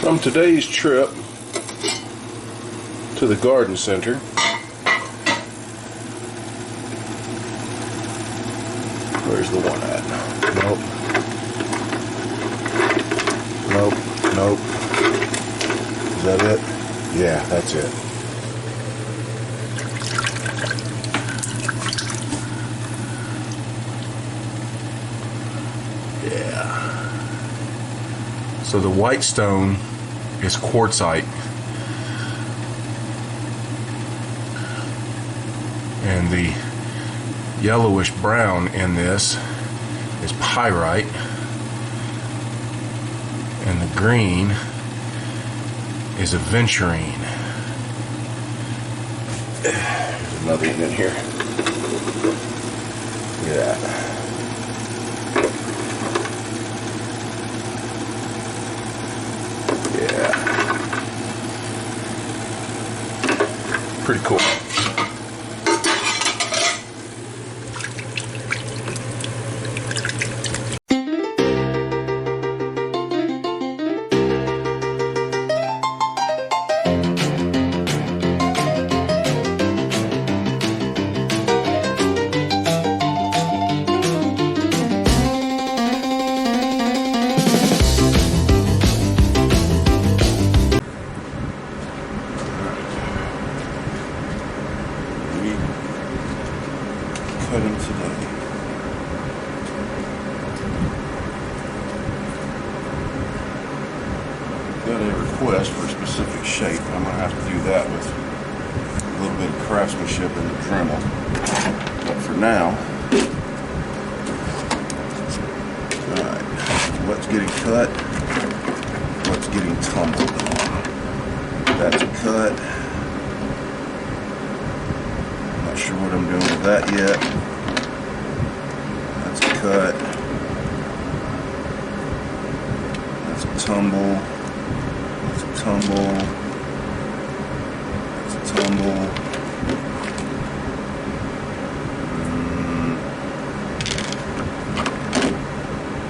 From today's trip to the garden center, where's the one at? Nope. Nope. Nope. Is that it? Yeah, that's it. Yeah. So the white stone is quartzite, and the yellowish brown in this is pyrite, and the green is aventurine. There's another one in here. Look at that. Yeah. Pretty cool. Cut them today. Got a request for a specific shape. I'm going to have to do that with a little bit of craftsmanship in the Dremel. But for now, alright, what's getting cut? What's getting tumbled on? That's a cut. Not sure what I'm doing with that yet. That's a cut. That's a tumble. That's a tumble. That's a tumble.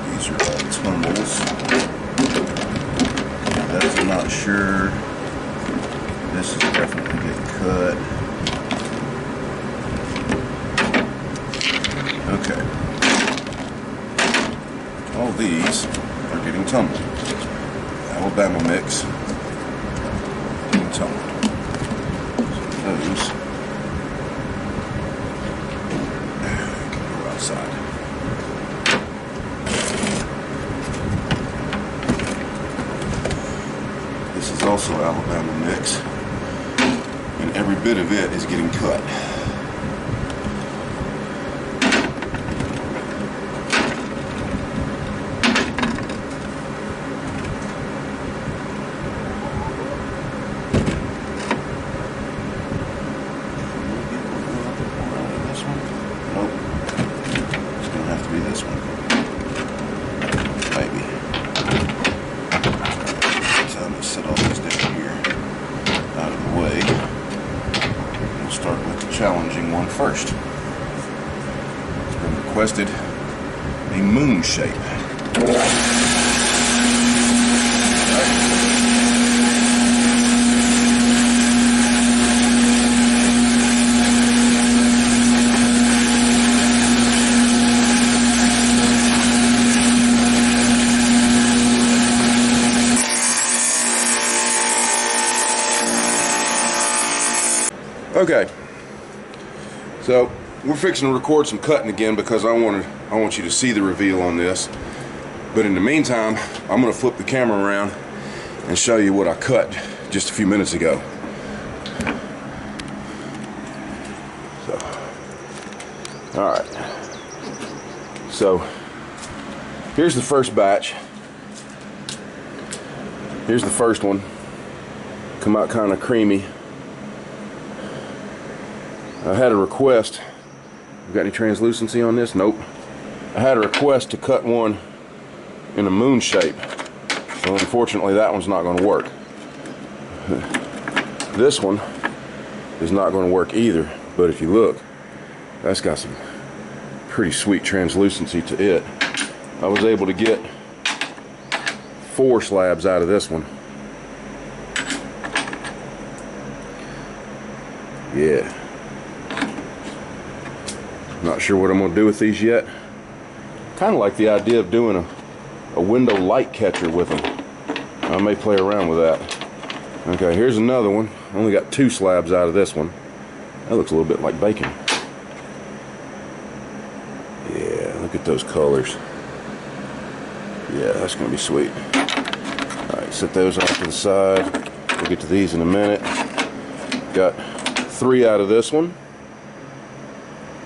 These are all tumbles. That's I'm not sure. This is definitely getting cut. Okay. All these are getting tumbled. Alabama mix. Getting tumbled. So those can go outside. This is also Alabama mix. And every bit of it is getting cut. Challenging one first. It's been requested a moon shape. Okay. So we're fixing to record some cutting again because I want you to see the reveal on this. But in the meantime, I'm going to flip the camera around and show you what I cut just a few minutes ago. So, all right. So here's the first batch. Here's the first one. Come out kind of creamy. I had a request. You got any translucency on this? Nope. I had a request to cut one in a moon shape. So unfortunately that one's not going to work. This one is not going to work either. But if you look, that's got some pretty sweet translucency to it. I was able to get 4 slabs out of this one Yeah. Not sure what I'm going to do with these yet. Kind of like the idea of doing a window light catcher with them. I may play around with that. Okay, here's another one. Only got 2 slabs out of this one. That looks a little bit like bacon. Yeah, look at those colors. Yeah, that's going to be sweet. Alright, set those off to the side. We'll get to these in a minute. Got 3 out of this one.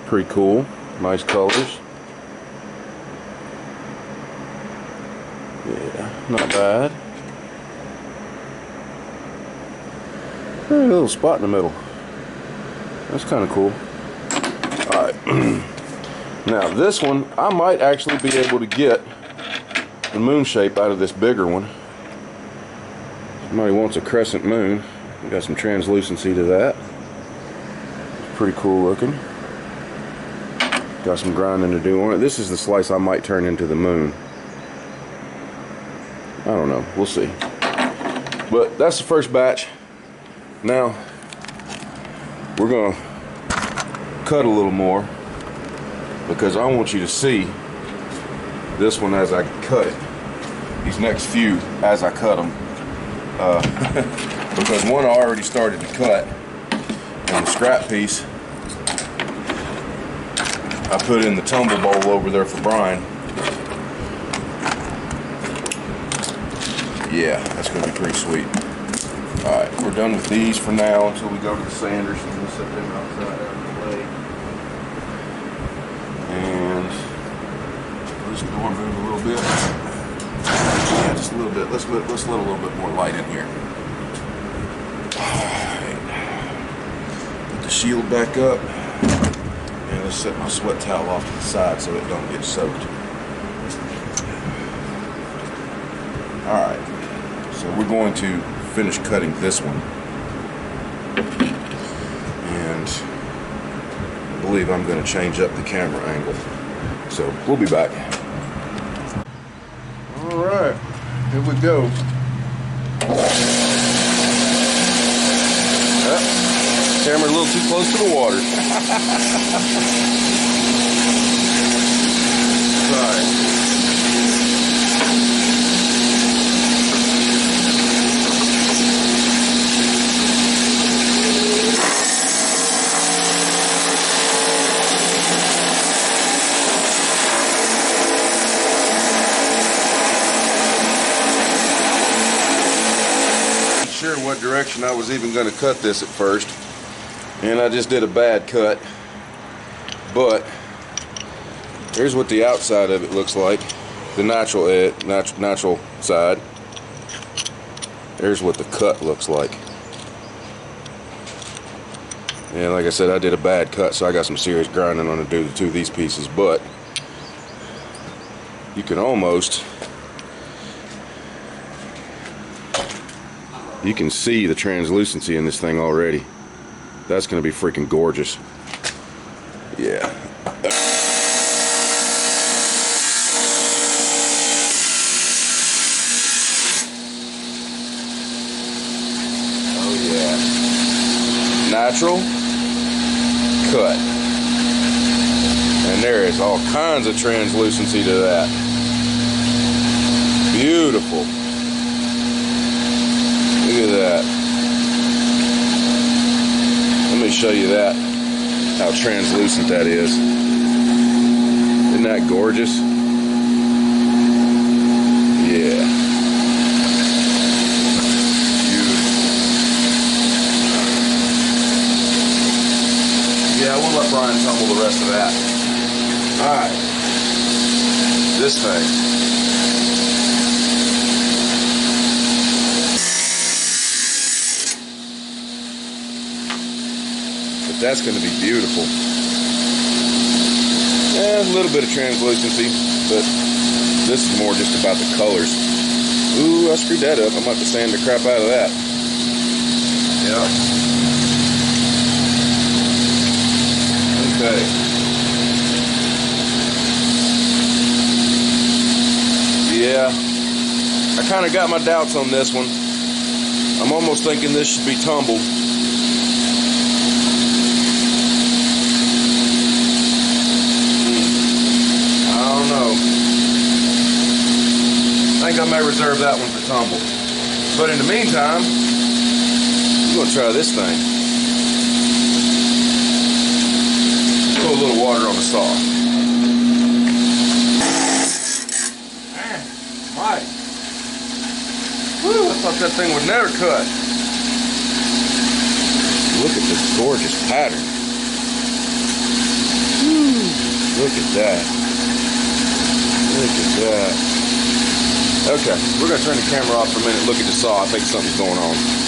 Pretty cool. Nice colors. Yeah, not bad. A little spot in the middle. That's kind of cool. Alright. Now this one, I might actually be able to get the moon shape out of this bigger one. Somebody wants a crescent moon. We got some translucency to that. Pretty cool looking. Got some grinding to do on it. This is the slice I might turn into the moon. I don't know. We'll see. But that's the first batch. Now we're gonna cut a little more because I want you to see this one as I cut it. These next few as I cut them. Because one I already started to cut, and the scrap piece I put in the tumble bowl over there for Brian. Yeah, that's going to be pretty sweet. Alright, we're done with these for now until we go to the sanders. I'm going to set them outside out of the way. And this door move a little bit. Yeah, just a little bit. Let's let a little bit more light in here. Alright. Put the shield back up. And let's set my sweat towel off to the side so it don't get soaked. Alright. So we're going to finish cutting this one. And I believe I'm going to change up the camera angle. So we'll be back. Alright, here we go. Camera a little too close to the water. Sorry. Sure what direction I was even going to cut this at first, and I just did a bad cut. But here's what the outside of it looks like, the natural side. Here's what the cut looks like. And like I said, I did a bad cut, so I got some serious grinding on to do to these pieces. But you can almost, you can see the translucency in this thing already. That's going to be freaking gorgeous. Yeah. Oh yeah. Natural cut. And there is all kinds of translucency to that. Beautiful. Look at that. Let me show you that, how translucent that is. Isn't that gorgeous? Yeah. Beautiful. Yeah, we'll let Brian tumble the rest of that. Alright. This thing. That's going to be beautiful. And a little bit of translucency, but this is more just about the colors. Ooh, I screwed that up. I'm about to sand the crap out of that. Yeah. Okay. Yeah. I kind of got my doubts on this one. I'm almost thinking this should be tumbled. know. I think I may reserve that one for tumble. But in the meantime, I'm gonna try this thing. Put a little water on the saw. Man, right. Whew, I thought that thing would never cut. Look at this gorgeous pattern. Look at that. Look at that. Okay, we're going to turn the camera off for a minute, look at the saw. I think something's going on.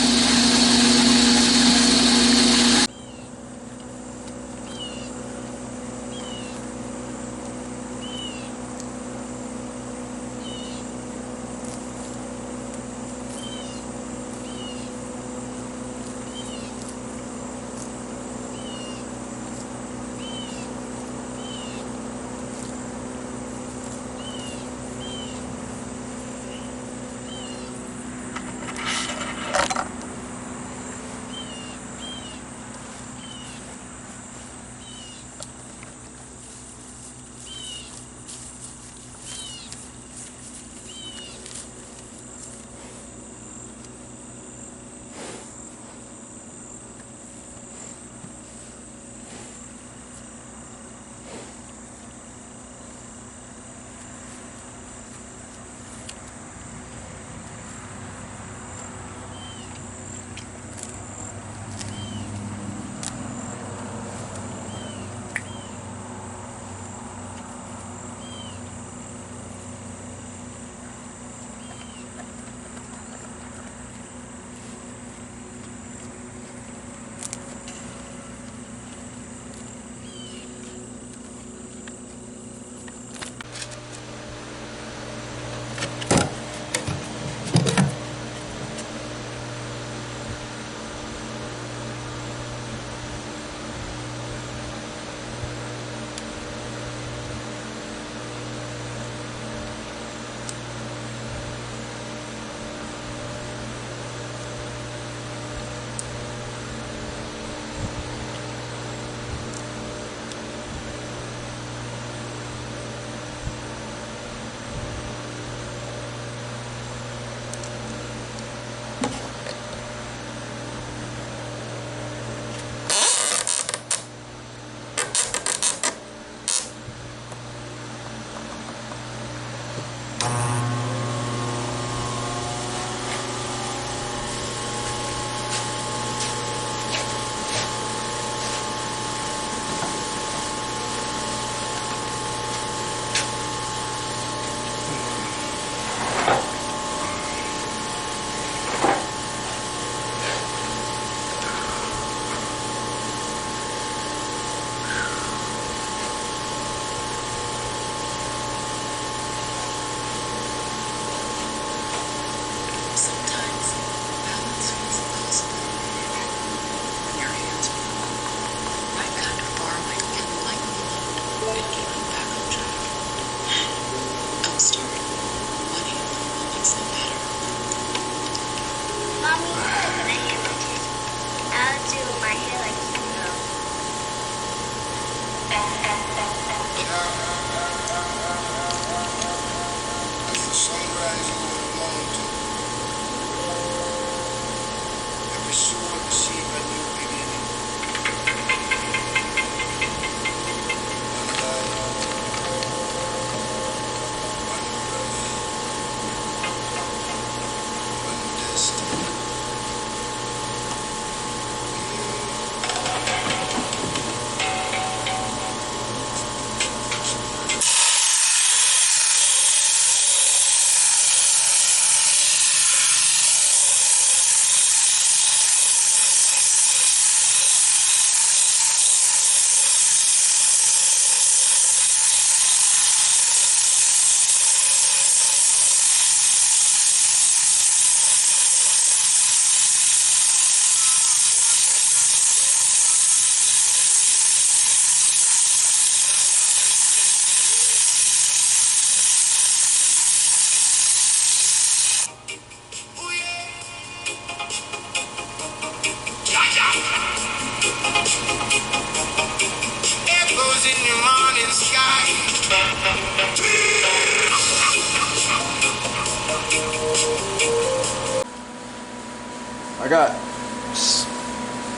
I got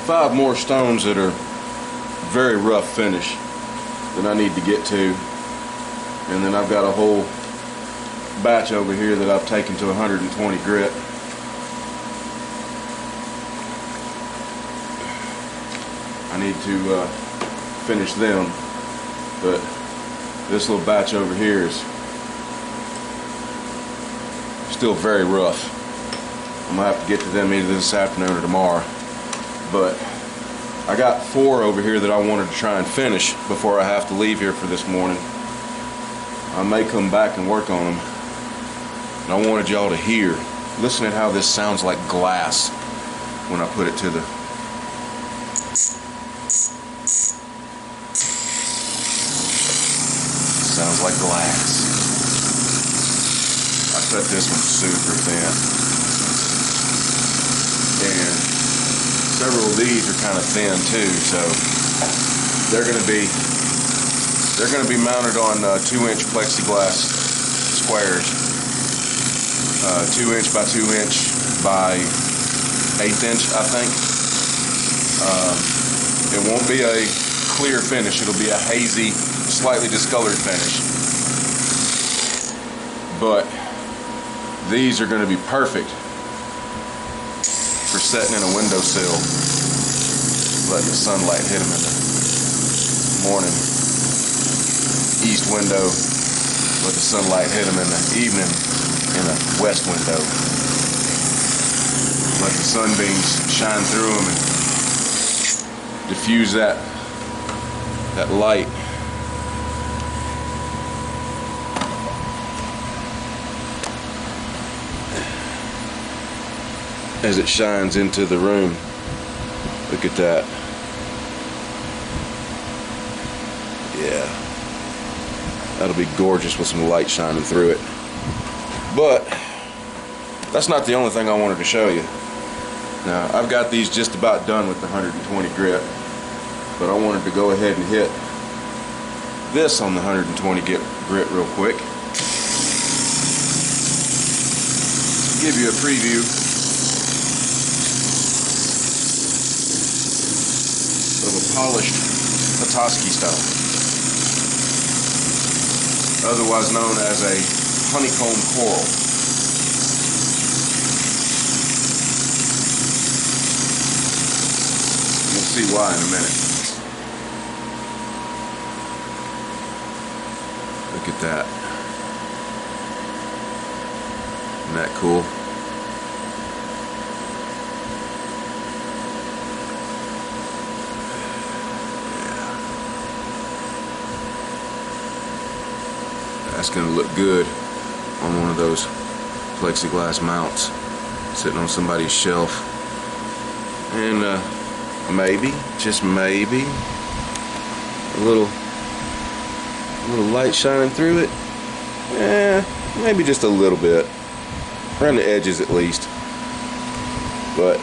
5 more stones that are very rough finish that I need to get to, and then I've got a whole batch over here that I've taken to 120 grit. I need to finish them, but this little batch over here is still very rough. I'm gonna have to get to them either this afternoon or tomorrow, but I got 4 over here that I wanted to try and finish before I have to leave here for this morning. I may come back and work on them, and I wanted y'all to hear. Listen to how this sounds like glass when I put it to the sounds like glass. I cut this one super thin, and several of these are kind of thin too, so they're going to be mounted on 2-inch plexiglass squares, 2-inch by 2-inch by 1/8 inch, I think. It won't be a clear finish, it'll be a hazy, slightly discolored finish, but these are going to be perfect for setting in a windowsill, letting the sunlight hit them in the morning east window, let the sunlight hit them in the evening in a west window, let the sunbeams shine through them and diffuse that light. As it shines into the room. Look at that. Yeah. That'll be gorgeous with some light shining through it. But that's not the only thing I wanted to show you. Now, I've got these just about done with the 120 grit, but I wanted to go ahead and hit this on the 120 grit real quick. Give you a preview of a polished Petoskey stone, otherwise known as a honeycomb coral. You'll see why in a minute. Look at that. Isn't that cool? That's going to look good on one of those plexiglass mounts sitting on somebody's shelf. And maybe, just maybe, a little light shining through it. Maybe just a little bit. Around the edges at least. But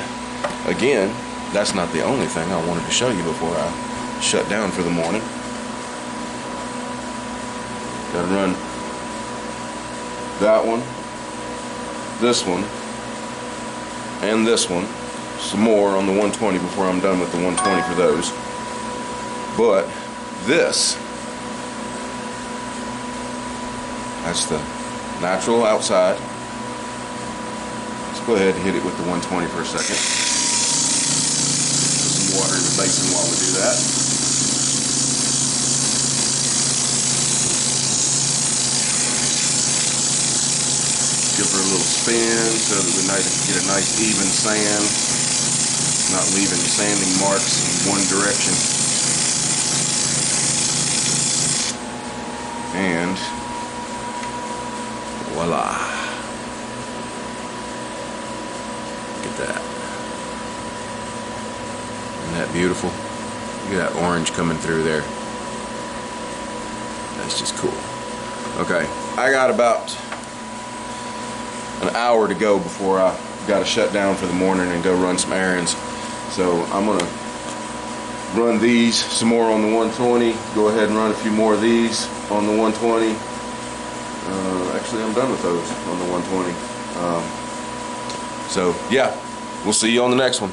again, that's not the only thing I wanted to show you before I shut down for the morning. Gotta run that one, this one, and this one, some more on the 120 before I'm done with the 120 for those. But this, that's the natural outside. Let's go ahead and hit it with the 120 for a second. Put some water in the basin while we do that. Give her a little spin so that we get a nice even sand, not leaving sanding marks in one direction. And voila. Look at that. Isn't that beautiful? Look at that orange coming through there. That's just cool. Okay, I got about an hour to go before I got to shut down for the morning and go run some errands. So I'm gonna run these some more on the 120, go ahead and run a few more of these on the 120. Actually, I'm done with those on the 120. So yeah, We'll see you on the next one.